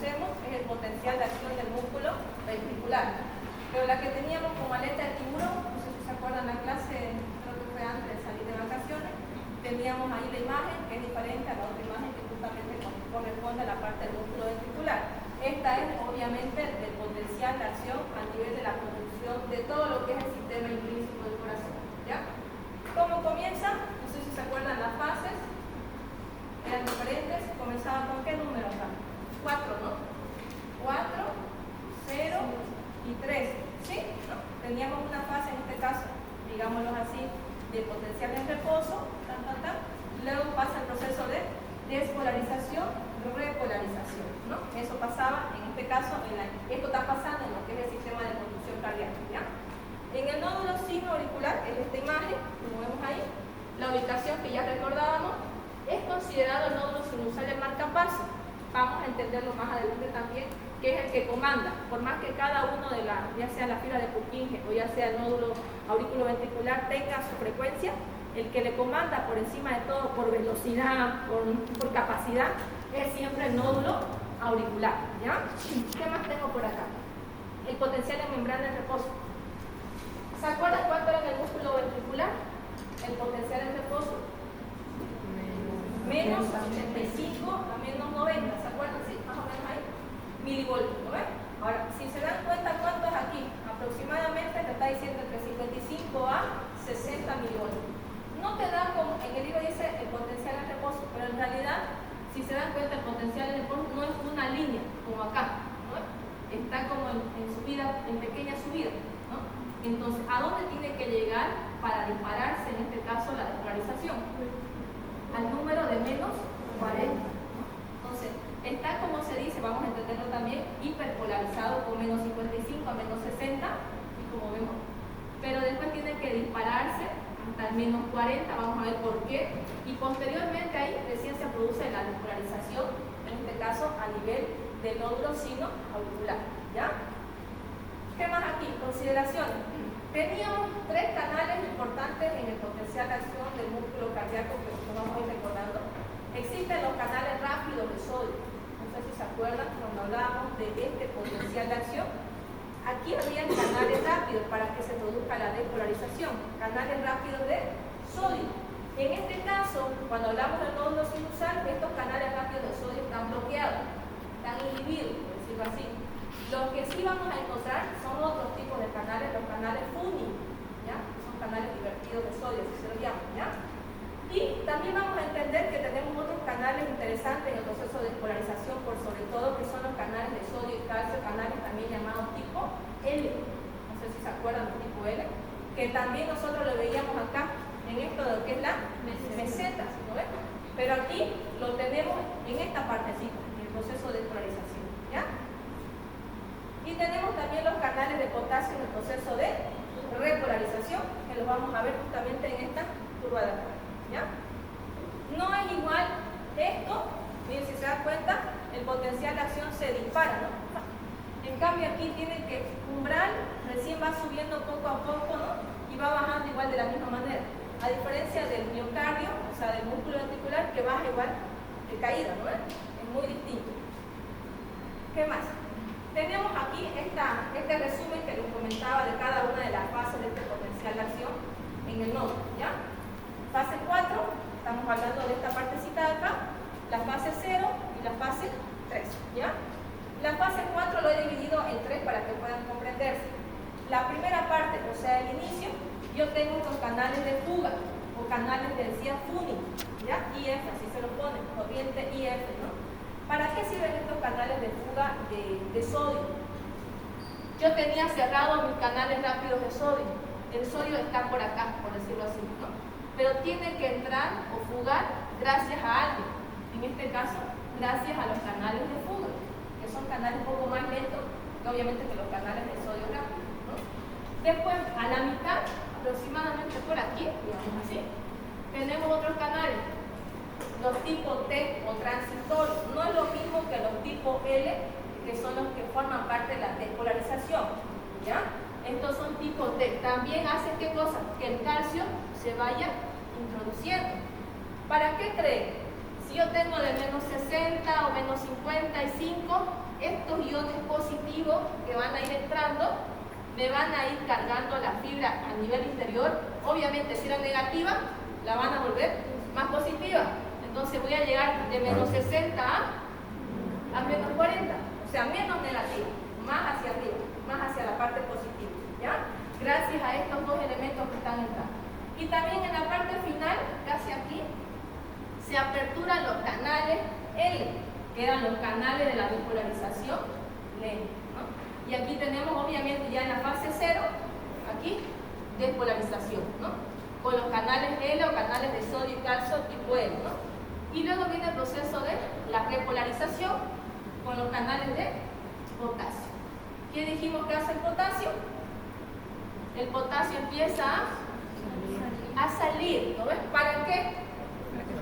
conocemos es el potencial de acción del músculo ventricular. Pero la que teníamos como aleta de tiburón, no sé si se acuerdan la clase, creo que fue antes de salir de vacaciones, teníamos ahí la imagen que es diferente a la otra imagen que justamente corresponde a la parte del músculo ventricular. Esta es obviamente el potencial de acción a nivel de la conducción de todo lo que es el sistema intrínseco del corazón. ¿Ya? ¿Cómo comienza? No sé si se acuerdan las fases. Eran diferentes. Comenzaban con qué número acá? 4, ¿no? 4, 0 y 3. ¿Sí? ¿No? Teníamos una fase en este caso, digámoslo así, de potencial en reposo, luego pasa el proceso de despolarización, repolarización, ¿no? Eso pasaba, en este caso, esto está pasando en lo que es el sistema de conducción cardíaca, ¿ya? En el nódulo sinoauricular, es esta imagen, como vemos ahí, la ubicación que ya recordábamos, es considerado el nódulo sinusal del marcapaso. Vamos a entenderlo más adelante también, que es el que comanda, por más que cada uno de ya sea la fibra de Purkinje o ya sea el nódulo auriculoventricular tenga su frecuencia, el que le comanda por encima de todo, por velocidad, por capacidad, es siempre el nódulo auricular, ¿ya? ¿Qué más tengo por acá? El potencial en membrana de reposo. ¿Se acuerdan cuánto era en el músculo ventricular? El potencial en reposo. Menos 85 a menos 90, ¿se acuerdan? Sí, más o menos ahí. Milivoltios, ¿no ven? Ahora, si se dan cuenta cuánto es aquí, aproximadamente te está diciendo entre 55 a 60 milivoltios. No te da como, en el libro dice el potencial en reposo, pero en realidad, si se dan cuenta, el potencial en reposo no es una línea, como acá, ¿no? Está como en subida, en pequeña subida, ¿no? Entonces, ¿a dónde tiene que llegar para dispararse, en este caso, la despolarización? Al número de menos 40. ¿No? Entonces, está como se dice, vamos a entenderlo también, hiperpolarizado con menos 55 a menos 60, y como vemos, pero después tiene que dispararse hasta el menos 40, vamos a ver por qué, y posteriormente ahí recién se produce la despolarización, en este caso a nivel del nódulo sinoauricular, ¿ya? ¿Qué más aquí? Consideraciones. Teníamos 3 canales importantes en el potencial de acción del músculo cardíaco que vamos a ir recordando. Existen los canales rápidos de sodio. No sé si se acuerdan cuando hablábamos de este potencial de acción. Aquí había canales rápidos para que se produzca la despolarización. Canales rápidos de sodio. En este caso, cuando hablamos del nódulo sinusal, estos canales rápidos de sodio están bloqueados, están inhibidos, por decirlo así. Los que sí vamos a encontrar son otros tipos de canales, los canales FUNI, ¿ya? Son canales divertidos de sodio, así se los llaman, ¿ya? Y también vamos a entender que tenemos otros canales interesantes en el proceso de despolarización, por sobre todo que son los canales de sodio y calcio, canales también llamados tipo L, no sé si se acuerdan del tipo L, que también nosotros lo veíamos acá, en esto de lo que es la meseta, ¿no ven? Pero aquí lo tenemos en esta partecita, en el proceso de despolarización, ¿ya? Y tenemos también los canales de potasio en el proceso de repolarización, que los vamos a ver justamente en esta curva de acá, ¿ya? No es igual esto, miren si se dan cuenta, el potencial de acción se dispara, ¿no? En cambio aquí tiene que umbral, recién va subiendo poco a poco, ¿no? Y va bajando igual de la misma manera, a diferencia del miocardio, o sea, del músculo ventricular, que baja igual de caída, ¿no? Es muy distinto. ¿Qué más? Tenemos aquí este resumen que les comentaba de cada una de las fases de este potencial de acción en el nódulo, ¿ya? Fase 4, estamos hablando de esta partecita de acá, la fase 0 y la fase 3, ¿ya? La fase 4 lo he dividido en 3 para que puedan comprenderse. La primera parte, o sea, el inicio, yo tengo estos canales de fuga, o canales de decía FUNI, ¿ya? IF, así se lo ponen, corriente IF, ¿no? ¿Para qué sirven estos canales de fuga de sodio? Yo tenía cerrados mis canales rápidos de sodio. El sodio está por acá, por decirlo así, ¿no? Pero tiene que entrar o fugar gracias a algo. En este caso, gracias a los canales de fuga, que son canales un poco más lentos, que obviamente que los canales de sodio rápido, ¿no? Después, a la mitad, aproximadamente por aquí, digamos así, tenemos otros canales. Los tipos T o transitorios, no es lo mismo que los tipos L, que son los que forman parte de la despolarización, ¿ya? Estos son tipos T. También hacen ¿qué cosa? Que el calcio se vaya introduciendo. ¿Para qué creen? Si yo tengo de menos 60 o menos 55, estos iones positivos que van a ir entrando me van a ir cargando la fibra a nivel interior. Obviamente si era negativa, la van a volver más positiva. Entonces voy a llegar de menos 60 a menos 40, o sea, menos negativa, más hacia arriba, más hacia la parte positiva, ¿ya? Gracias a estos dos elementos que están entrando. Y también en la parte final, casi aquí, se aperturan los canales L, que eran los canales de la bipolarización lenta, ¿no? Y aquí tenemos obviamente ya en la fase 0, aquí, despolarización, ¿no? Con los canales L o canales de sodio y calcio tipo L, ¿no? Y luego viene el proceso de la repolarización con los canales de potasio. ¿Qué dijimos que hace el potasio? El potasio empieza a salir, ¿no ves? ¿Para qué?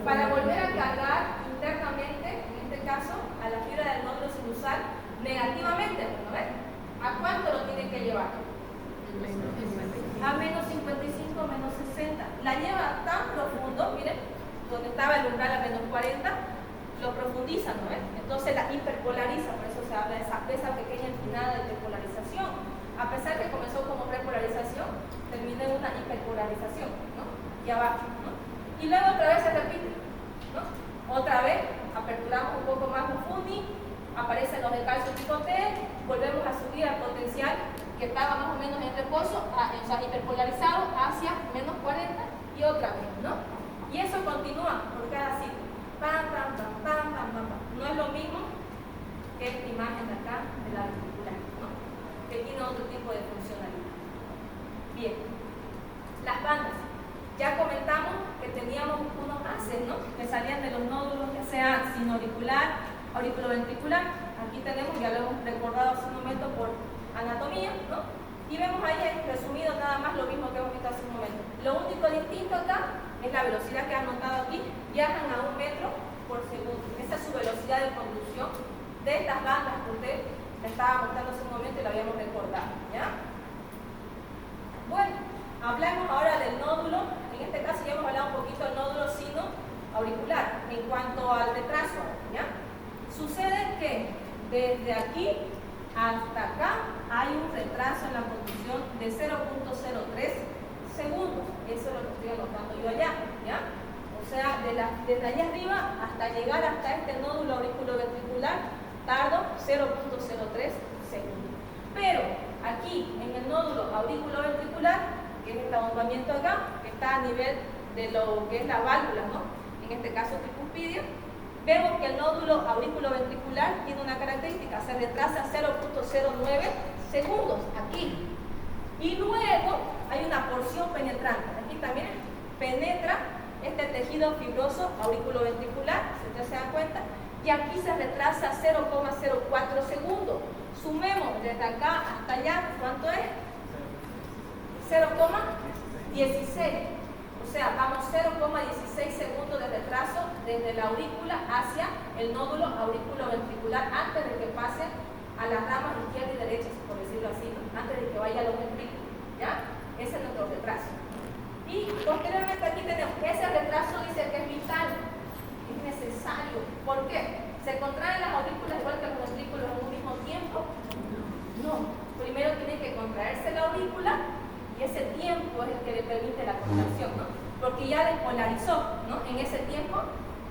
Para volver a cargar internamente, en este caso, a la fibra del nódulo sinusal negativamente, ¿no ves? ¿A cuánto lo tiene que llevar? A menos 55, menos 60. La lleva tan profundo, miren, donde estaba el umbral a menos 40, lo profundiza, ¿no ves? Entonces la hiperpolariza, por eso se habla de esa pequeña empinada de hiperpolarización. A pesar que comenzó como repolarización, termina en una hiperpolarización, ¿no? Y abajo, ¿no? Y luego otra vez se repite, ¿no? Otra vez aperturamos un poco más un FUNI, aparecen los de calcio tipo T, volvemos a subir al potencial que estaba más o menos en reposo, o sea, hiperpolarizado hacia menos 40 y otra vez, ¿no? Y eso continúa por cada ciclo. Pam, pam, pam, pam, pam, pam, pam. No es lo mismo que esta imagen de acá de la articular, ¿no? Que tiene otro tipo de funcionalidad. Bien. Las bandas. Ya comentamos que teníamos unos haces, ¿no? Que salían de los nódulos, ya sea sinoauricular, auriculoventricular. Aquí tenemos, ya lo hemos recordado hace un momento por anatomía, ¿no? Y vemos ahí resumido nada más lo mismo que hemos visto hace un momento. Lo único distinto acá es la velocidad que han notado aquí. Viajan a 1 metro por segundo. Esa es su velocidad de conducción de estas bandas que usted le estaba mostrando hace un momento y lo habíamos recordado, ¿ya? Bueno, hablamos ahora del nódulo. En este caso ya hemos hablado un poquito del nódulo sino-auricular en cuanto al retraso, ¿ya? Sucede que desde aquí hasta acá hay un retraso en la conducción de 0.03 segundos. Eso es lo que estoy anotando yo allá, ¿ya? O sea, desde allá arriba hasta llegar hasta este nódulo auriculoventricular tardo 0.03 segundos. Pero aquí en el nódulo auriculoventricular, que es este abombamiento acá, que está a nivel de lo que es la válvula, ¿no? En este caso tricuspidio, vemos que el nódulo auriculoventricular tiene una característica, se retrasa 0.09 segundos aquí. Y luego hay una porción penetrante. Aquí también penetra este tejido fibroso auriculoventricular, si ustedes se dan cuenta, y aquí se retrasa 0.04 segundos. Sumemos desde acá hasta allá, ¿cuánto es? 0.16. O sea, vamos 0.16 segundos de retraso desde la aurícula hacia el nódulo auriculoventricular antes de que pase a las ramas izquierda y derecha, por decirlo así, ¿no? Antes de que vaya a los ventrículos, ¿ya? Ese es nuestro retraso. Y posteriormente aquí tenemos que ese retraso dice que es vital, es necesario. ¿Por qué? ¿Se contraen las aurículas igual que los ventrículos en un mismo tiempo? No. Primero tiene que contraerse la aurícula y ese tiempo es el que le permite la contracción, ¿no? Porque ya despolarizó, ¿no? En ese tiempo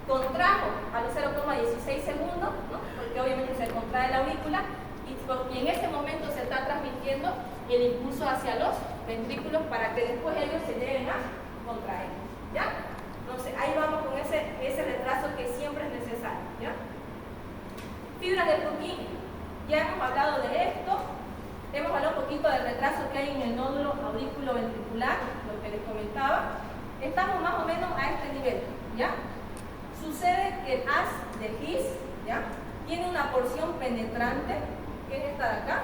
contrajo a los 0.16 segundos, ¿no? Porque obviamente se contrae la aurícula y en ese momento se está transmitiendo el impulso hacia los ventrículos para que después ellos se lleguen a contraer, ¿ya? Entonces ahí vamos con ese retraso que siempre es necesario, ¿ya? Fibras de Purkinje, ya hemos hablado de esto, hemos hablado un poquito del retraso que hay en el nódulo auriculoventricular, lo que les comentaba. Estamos más o menos a este nivel, ¿ya? Sucede que el haz de His, ¿ya? Tiene una porción penetrante, que es esta de acá,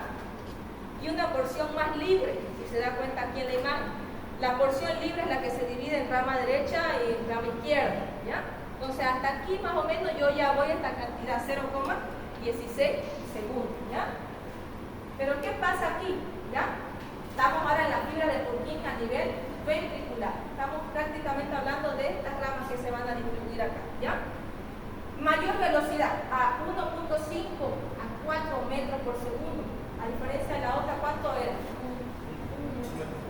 y una porción más libre, si se da cuenta aquí en la imagen. La porción libre es la que se divide en rama derecha y en rama izquierda, ¿ya? Entonces hasta aquí más o menos yo ya voy a esta cantidad 0.16 segundos, ¿ya? Pero ¿qué pasa aquí? ¿Ya? Estamos ahora en la fibra de Purkinje a nivel ventricular. Estamos prácticamente hablando de estas ramas que se van a distribuir acá, ¿ya? metros por segundo. A diferencia de la otra, ¿cuánto era?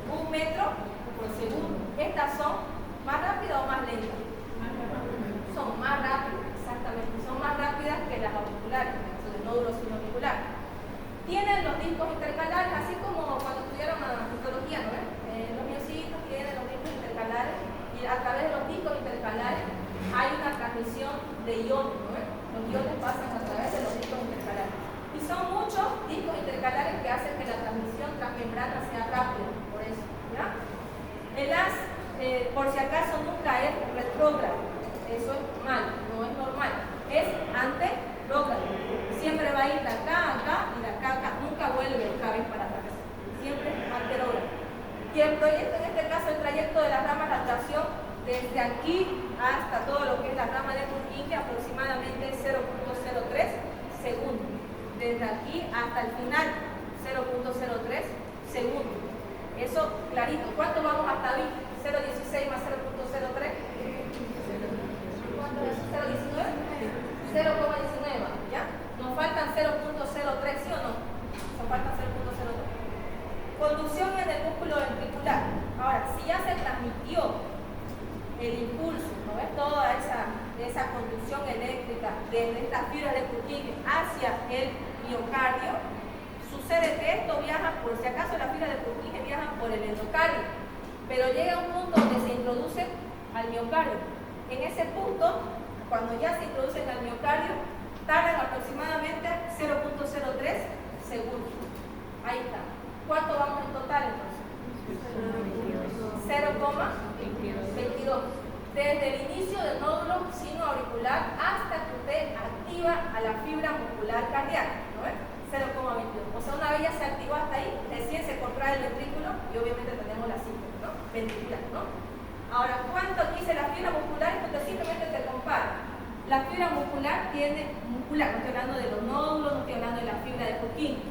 1 metro por segundo. ¿Estas son más rápidas o más lentas? Son más rápidas, exactamente. Son más rápidas que las auriculares, el nódulo sinoauricular. Tienen los discos intercalares, así como cuando estudiaron histología, ¿no? Los miocitos tienen los discos intercalares y a través de los discos intercalares hay una transmisión de iones, ¿no? Los iones pasan a través de los discos intercalares. Y son muchos discos intercalares que hacen que la transmisión transmembrana sea rápida, por eso, ¿ya? El haz, por si acaso, nunca es retrógrado. Eso es malo, no es normal. Es anterógrado. Siempre va a ir de acá a acá y de acá a acá. Nunca vuelve otra vez para atrás. Siempre anterógrado. Y el proyecto, en este caso, el trayecto de las ramas de actuación, desde aquí hasta todo lo que es la rama de Purkinje, aproximadamente 0.03 segundos. Desde aquí hasta el final, 0.03 segundos. Eso clarito. ¿Cuánto vamos hasta ahí? 0.16 más 0.03. ¿Cuánto es? 0.19. 0,19, ¿ya? Nos faltan 0.03, ¿sí o no? Nos faltan 0.03. Conducción en el músculo ventricular. Ahora, si ya se transmitió el impulso, ¿no ves? Toda esa conducción eléctrica desde estas fibras de Purkinje hacia el miocardio, sucede que esto viaja, por si acaso las fibras de Purkinje viajan por el endocardio, pero llega un punto donde se introduce al miocardio. En ese punto, cuando ya se introducen al miocardio, tardan aproximadamente 0.03 segundos. Ahí está. ¿Cuánto vamos en total entonces? 0,22. Desde el inicio del nódulo sinoauricular hasta que usted activa a la fibra muscular cardíaca, ¿no ves? 0,22. O sea, una vez ya se activó hasta ahí, recién se contrae el ventrículo y obviamente tenemos la síntoma, ¿no? Ventricular, ¿no? Ahora, ¿cuánto dice la fibra muscular? Entonces simplemente te comparo. La fibra muscular tiene, muscular, no estoy hablando de los nódulos, no estoy hablando de la fibra de Purkinje,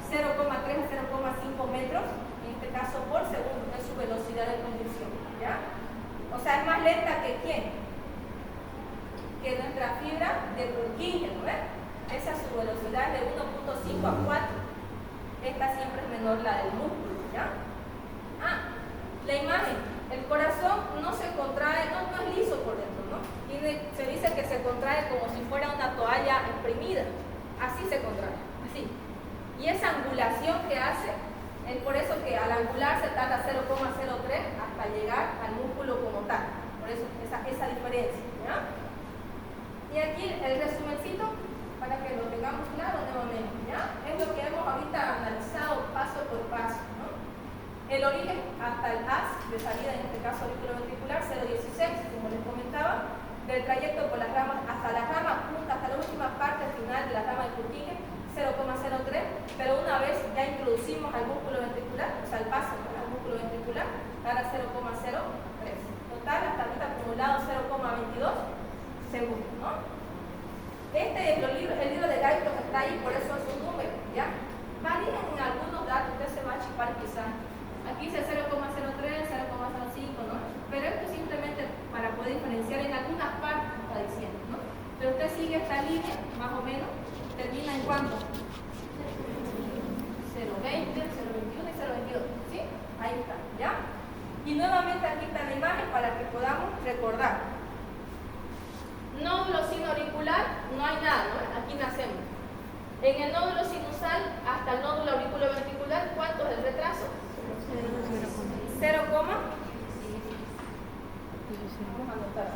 0,3 a 0,5 metros, en este caso por segundo, es su velocidad de conducción, ¿ya? O sea, es más lenta que ¿quién? Que nuestra fibra de Purkinje, ¿no ves? Esa es su velocidad de 1.5 a 4. Esta siempre es menor la del músculo, ¿ya? La imagen. El corazón no se contrae, no es liso por dentro, ¿no? Se dice que se contrae como si fuera una toalla exprimida. Así se contrae, así. Y esa angulación que hace, es por eso que al angular se tarda 0,03 hasta llegar al músculo como tal. Por eso esa diferencia, ¿ya? Y aquí el resumencito, para que lo tengamos claro nuevamente, ¿ya? Es lo que hemos ahorita analizado paso por paso, ¿no? El origen hasta el haz de salida, en este caso auriculo ventricular, 0,16, como les comentaba, del trayecto por las ramas hasta la rama punta, hasta la última parte final de la rama de Purkinje, 0,03, pero una vez ya introducimos al músculo ventricular, o sea, el paso al músculo ventricular, dará 0,03. Total, hasta ahorita acumulado 0,22 segundos, ¿no? El libro de Guyton está ahí, por eso es un número, ¿ya? Varían en algunos datos, usted se va a chipar quizás. Aquí dice 0,03, 0,05, ¿no? Pero esto simplemente para poder diferenciar en algunas partes está diciendo, ¿no? Pero usted sigue esta línea, más o menos, termina en cuánto? 0,20, 0,21 y 0,22, ¿sí? Ahí está, ¿ya? Y nuevamente aquí está la imagen para que podamos recordar. Nódulo sinoauricular, no hay nada, ¿no? Aquí nacemos. En el nódulo sinusal hasta el nódulo auriculoventricular, ¿cuánto es el retraso? 0, vamos a anotar.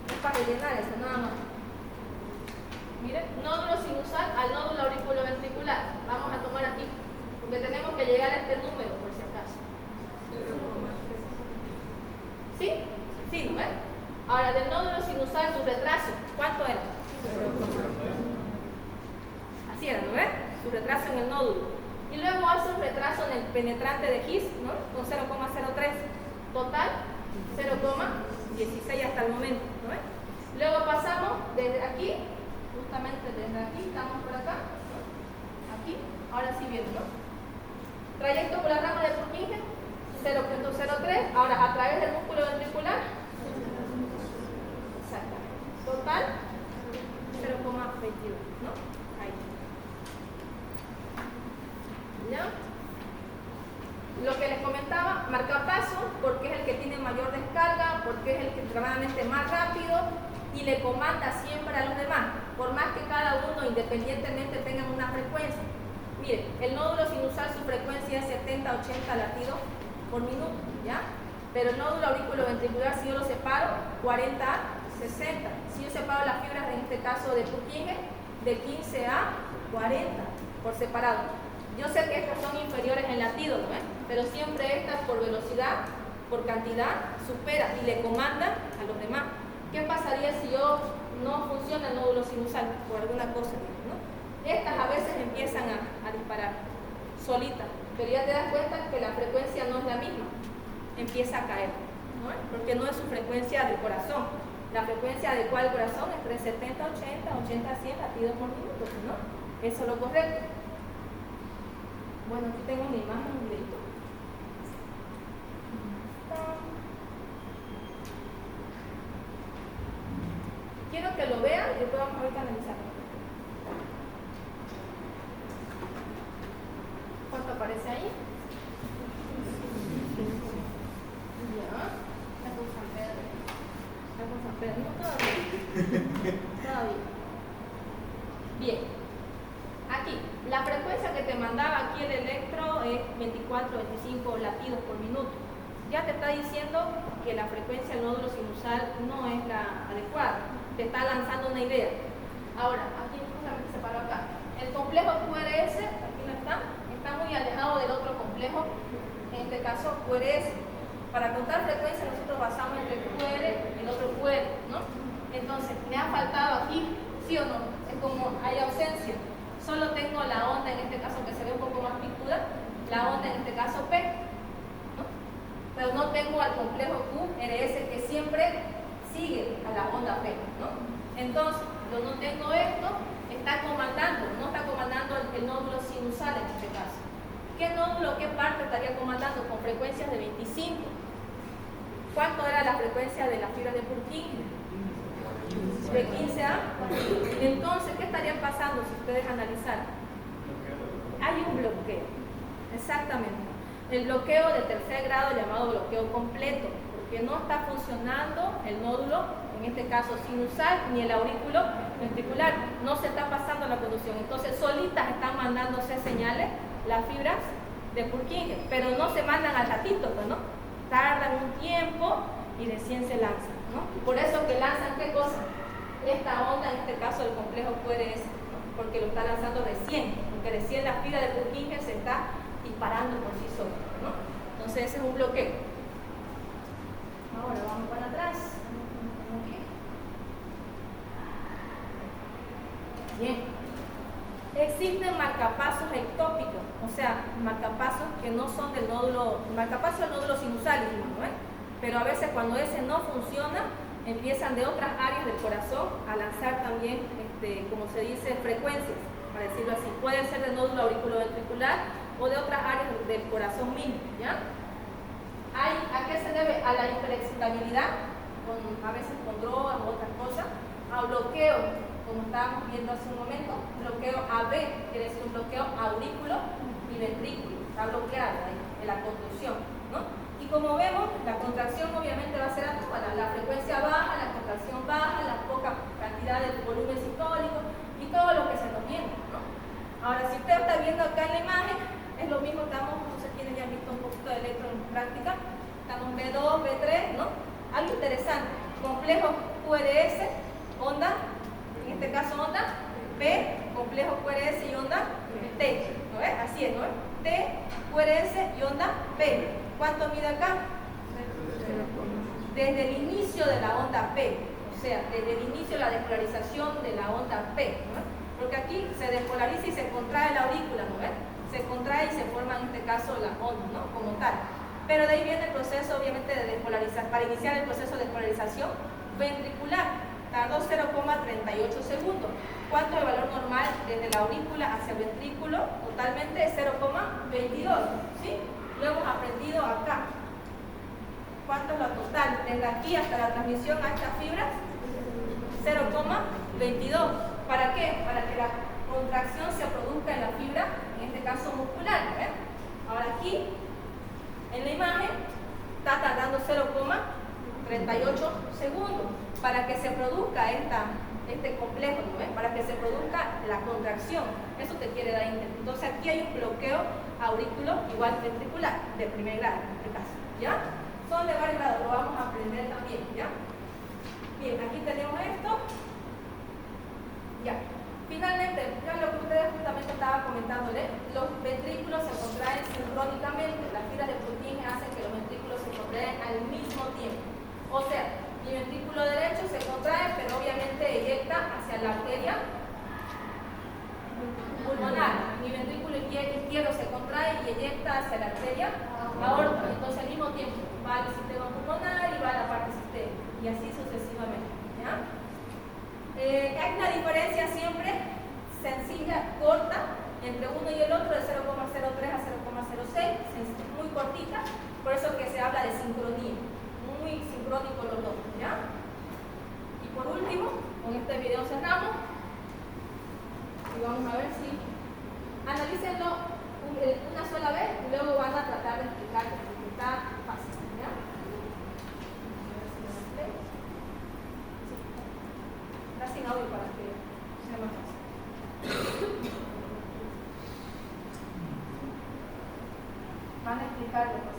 Es para rellenar eso, nada más. Miren, nódulo sinusal al nódulo auriculoventricular. Vamos a tomar aquí, porque tenemos que llegar a este número, por si acaso. ¿Sí? Sí, ¿no ves? Ahora, del nódulo sinusal, su retraso, ¿cuánto era? Así era, ¿no ves? Su retraso en el nódulo. Y luego hace un retraso en el penetrante de His, ¿no? Con 0,03. Total, 0,16 hasta el momento, ¿no ves? Luego pasamos desde aquí, justamente desde aquí, estamos por acá, ¿no? Aquí, ahora sí viene, ¿no? Trayecto por la rama de Purkinje, 0,03. Ahora, a través del músculo ventricular, exactamente. Total, 0,22. latidos, ¿no? Ahí. ¿Ya? Lo que les comentaba, marcapaso, porque es el que tiene mayor descarga, porque es el que extremadamente más rápido y le comanda siempre a los demás, por más que cada uno independientemente tengan una frecuencia. Mire, el nódulo sinusal su frecuencia es 70-80 latidos por minuto, ¿ya? Pero el nódulo auriculoventricular, si yo lo separo, 40-60. Si yo separo las fibras, en este caso de Purkinje, de 15 a 40 por separado. Yo sé que estas son inferiores en latidos, ¿no? Pero siempre estas por velocidad, por cantidad, superan y le comandan a los demás. ¿Qué pasaría si yo no funciona el nódulo sinusal por alguna cosa, ¿no? Estas a veces empiezan a disparar solitas, pero ya te das cuenta que la frecuencia no es la misma, empieza a caer, ¿no? Porque no es su frecuencia del corazón. La frecuencia adecuada del corazón es entre 70 a 80, 80 a 100 latidos por minuto, ¿no? Eso es lo correcto. Bueno, aquí tengo una imagen, un videito. Quiero que lo vean y después vamos ahorita a analizarlo. ¿Cuánto aparece ahí? Ya. Está con San Pedro. Está con San Pedro. No, todavía. Todavía. Bien. Aquí, la frecuencia que te mandaba aquí el electro es 24-25 latidos por minuto. Ya te está diciendo que la frecuencia del nódulo sinusal no es la adecuada. Te está lanzando una idea. Ahora, aquí justamente se paró acá. El complejo QRS, aquí no está muy alejado del otro complejo, en este caso QRS. Para contar frecuencia nosotros basamos entre QR y el otro QR, ¿no? Entonces, me ha faltado aquí, ¿sí o no? Es como hay ausencia. Solo tengo la onda, en este caso que se ve un poco más picuda, la onda en este caso P, ¿no? Pero no tengo al complejo QRS que siempre sigue a la onda P, ¿no? Entonces, yo no tengo esto, está comandando, no está comandando el nódulo sinusal en este caso. ¿Qué nódulo, qué parte estaría comandando? Con frecuencias de 25. ¿Cuánto era la frecuencia de las fibras de Purkinje? De 15 a 40. Entonces, ¿qué estaría pasando si ustedes analizaran? Hay un bloqueo, exactamente. El bloqueo de tercer grado llamado bloqueo completo, porque no está funcionando el nódulo, en este caso sinusal, ni el aurículo ventricular. No se está pasando la conducción. Entonces, solitas están mandándose señales las fibras de Purkinje, pero no se mandan al ratito, ¿no? Tardan un tiempo y recién se lanzan, ¿no? Por eso que lanzan, ¿qué cosa? Esta onda, en este caso el complejo QRS, ¿no? Porque lo está lanzando recién, porque recién la fibra de Purkinje se está disparando por sí sola, ¿no? Entonces ese es un bloqueo. Ahora vamos para atrás. Bien. Existen marcapasos ectópicos, o sea, marcapasos que no son del nódulo, marcapasos del nódulo sinusal, ¿no? Pero a veces cuando ese no funciona, empiezan de otras áreas del corazón a lanzar también, como se dice, frecuencias, para decirlo así. Puede ser del nódulo auriculoventricular o de otras áreas del corazón mismo, ¿ya? ¿A qué se debe? A la hiperexcitabilidad, a veces con drogas u otras cosas, a bloqueo, como estábamos viendo hace un momento, bloqueo AB, quiere decir un bloqueo aurículo y ventrículo, está bloqueado ahí, en la conducción, ¿no? Y como vemos, la contracción obviamente va a ser adecuada, la frecuencia baja, la contracción baja, la poca cantidad de volumen sistólico y todo lo que se nos viene, ¿no? Ahora, si usted está viendo acá en la imagen, es lo mismo, estamos, no sé quiénes ya han visto un poquito de electro en práctica, estamos B2, B3, ¿no? Algo interesante, complejo QRS, onda, en este caso onda P, complejo QRS y onda T, ¿no ves? Así es, ¿no ves? T, QRS y onda P. ¿Cuánto mide acá? Desde el inicio de la onda P, o sea, desde el inicio de la despolarización de la onda P, ¿no? Porque aquí se despolariza y se contrae la aurícula, ¿no ves? Se contrae y se forma en este caso las ondas, ¿no? Como tal. Pero de ahí viene el proceso, obviamente, de despolarizar. Para iniciar el proceso de despolarización ventricular, tardó 0,38 segundos. ¿Cuánto es el valor normal desde la aurícula hacia el ventrículo? Totalmente 0,22, ¿sí? Lo hemos aprendido acá. ¿Cuánto es lo total? Desde aquí hasta la transmisión a estas fibras, 0,22. ¿Para qué? Para para que se produzca este complejo, ¿no ves? Para que se produzca la contracción. Eso te quiere dar a entender. Entonces aquí hay un bloqueo aurículo igual ventricular, de primer grado en este caso, ¿ya? Son de varios grados, lo vamos a aprender también, ¿ya? Bien, aquí tenemos esto. Ya. Finalmente, ya lo que ustedes justamente estaban comentándole, los ventrículos se contraen sincrónicamente. Las fibras de Purkinje hacen que los ventrículos se contraen al mismo tiempo. O sea, mi ventrículo derecho se contrae, pero obviamente eyecta hacia la arteria pulmonar. Mi ventrículo izquierdo se contrae y eyecta hacia la arteria aorta. Entonces al mismo tiempo va al sistema pulmonar y va a la parte sistémica. Y así sucesivamente, ¿ya? Hay una diferencia siempre sencilla, corta, entre uno y el otro de 0,03 a 0,06, muy cortita, por eso que se habla de sincronía, muy sincrónicos los dos, ¿ya? Y por último, con este video cerramos, y vamos a ver si analícenlo una sola vez y luego van a tratar de explicar porque está fácil, ¿ya? Está sin audio para que sea más fácil. Van a explicar lo que pasa.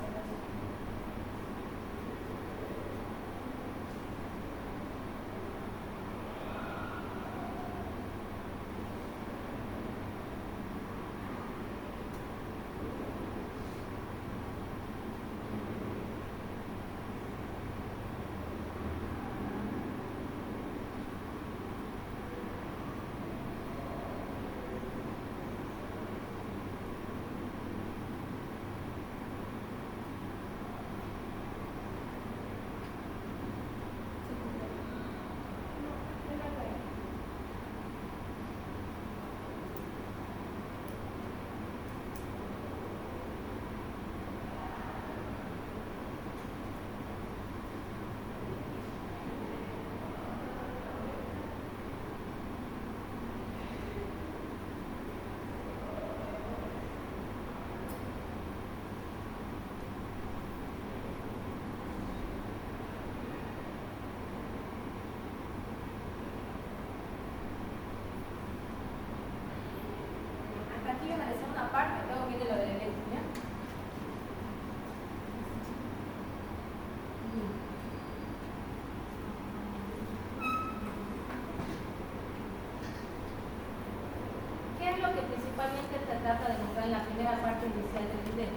Aquí viene la segunda parte, luego viene lo del electro, ¿ya? ¿Qué es lo que principalmente se trata de mostrar en la primera parte inicial del video?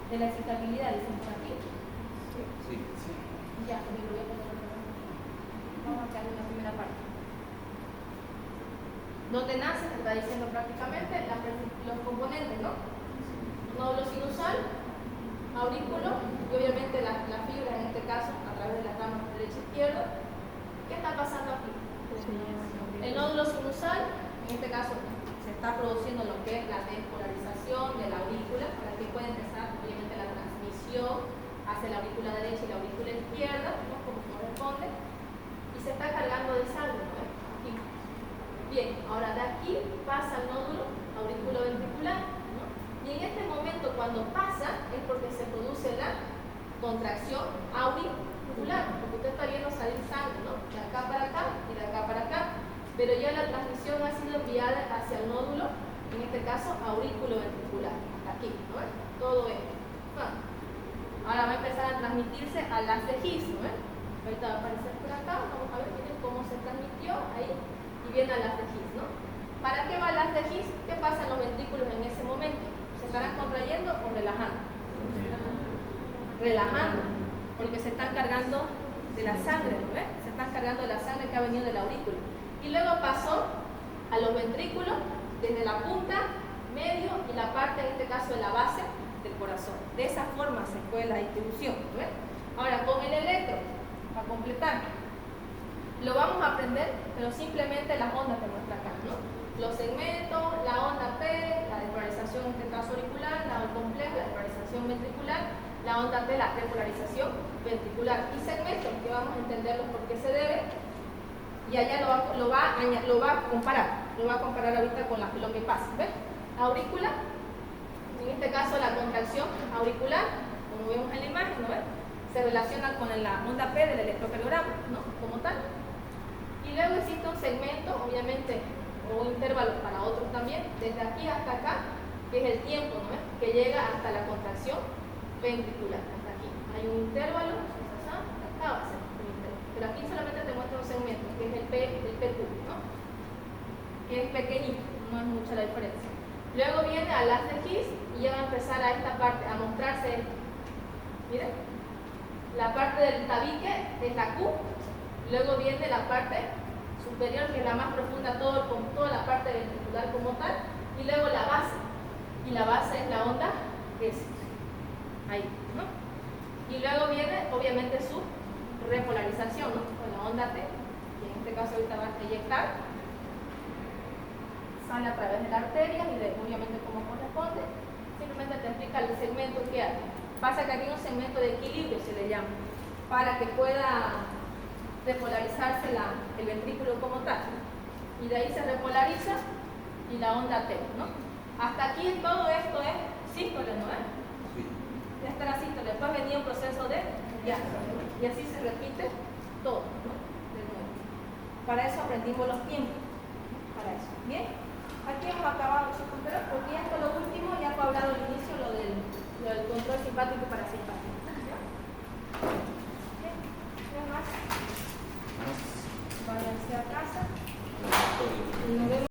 De la excitabilidad, ¿decimos aquí? Sí. Ya, me lo voy a poner. Vamos a echar la primera parte. Donde nace, se está diciendo prácticamente los componentes, ¿no? Nódulo sinusal, aurículo y obviamente la fibra, en este caso, a través de las ramas derecha e izquierda. ¿Qué está pasando aquí? El nódulo sinusal, en este caso, se está produciendo lo que es la despolarización de la aurícula, para que pueda empezar, obviamente, la transmisión hacia la aurícula derecha y la aurícula izquierda, ¿no? Como corresponde. Se está cargando de sangre, ¿no? Aquí. Bien, ahora de aquí pasa el nódulo auriculoventricular, ¿no? Y en este momento cuando pasa es porque se produce la contracción auricular, porque usted está viendo salir sangre, ¿no? De acá para acá y de acá para acá, pero ya la transmisión ha sido enviada hacia el nódulo, en este caso auriculoventricular, hasta aquí, ¿no? Todo esto. Ahora va a empezar a transmitirse al haz de His, ¿no? Ahorita va a aparecer por acá, vamos a ver cómo se transmitió ahí y viene al haz de His, ¿no? ¿Para qué va el haz de His? ¿Qué pasa en los ventrículos en ese momento? ¿Se estarán contrayendo o relajando? Relajando, porque se están cargando de la sangre, ¿no ves? Se están cargando de la sangre que ha venido de la aurícula. Y luego pasó a los ventrículos desde la punta, medio y la parte, en este caso, de la base del corazón. De esa forma se fue la distribución, ¿no ves? Ahora, con el electro, para completar, lo vamos a aprender, pero simplemente las ondas que muestra acá, ¿no? Los segmentos, la onda P, la despolarización en este caso auricular, la onda compleja, la despolarización ventricular, la onda T, la despolarización ventricular y segmentos, que vamos a entenderlos por qué se debe, y allá lo va a comparar ahorita con lo que pasa, ¿ves? Aurícula, En este caso la contracción auricular, como vemos en la imagen, ¿no ves? Se relaciona con la onda P del electrocardiograma, ¿no? Como tal. Y luego existe un segmento, obviamente, o un intervalo para otros también, desde aquí hasta acá, que es el tiempo, ¿no ves? Que llega hasta la contracción ventricular, hasta aquí. Hay un intervalo, hasta acá va a ser un intervalo. Pero aquí solamente te muestro un segmento, que es el PQ, ¿no? Que es pequeñito, no es mucha la diferencia. Luego viene al haz de His y ya va a empezar a esta parte, a mostrarse esto. Miren, la parte del tabique es la Q, luego viene la parte superior, que es la más profunda, con toda la parte ventricular como tal, y luego la base, y la base es la onda S, ahí, ¿no? Y luego viene obviamente su repolarización, ¿no? Con la onda T, que en este caso ahorita va a eyectar, sale a través de la arteria y obviamente como corresponde, simplemente te explica el segmento que hay. Pasa que aquí hay un segmento de equilibrio, se le llama, para que pueda repolarizarse el ventrículo como tal. Y de ahí se repolariza y la onda T, ¿no? Hasta aquí todo esto es sístole, ¿no es? Sí. Esta era sístole. Después venía un proceso de diástole, ¿no? Y así se repite todo, ¿no? De nuevo. Para eso aprendimos los tiempos. Para eso. ¿Bien? Aquí hemos acabado, chicos, porque ya esto lo último, ya fue hablado al inicio lo del control simpático y parasimpático. ¿Ya? Bien. ¿Qué más? Váyanse a casa.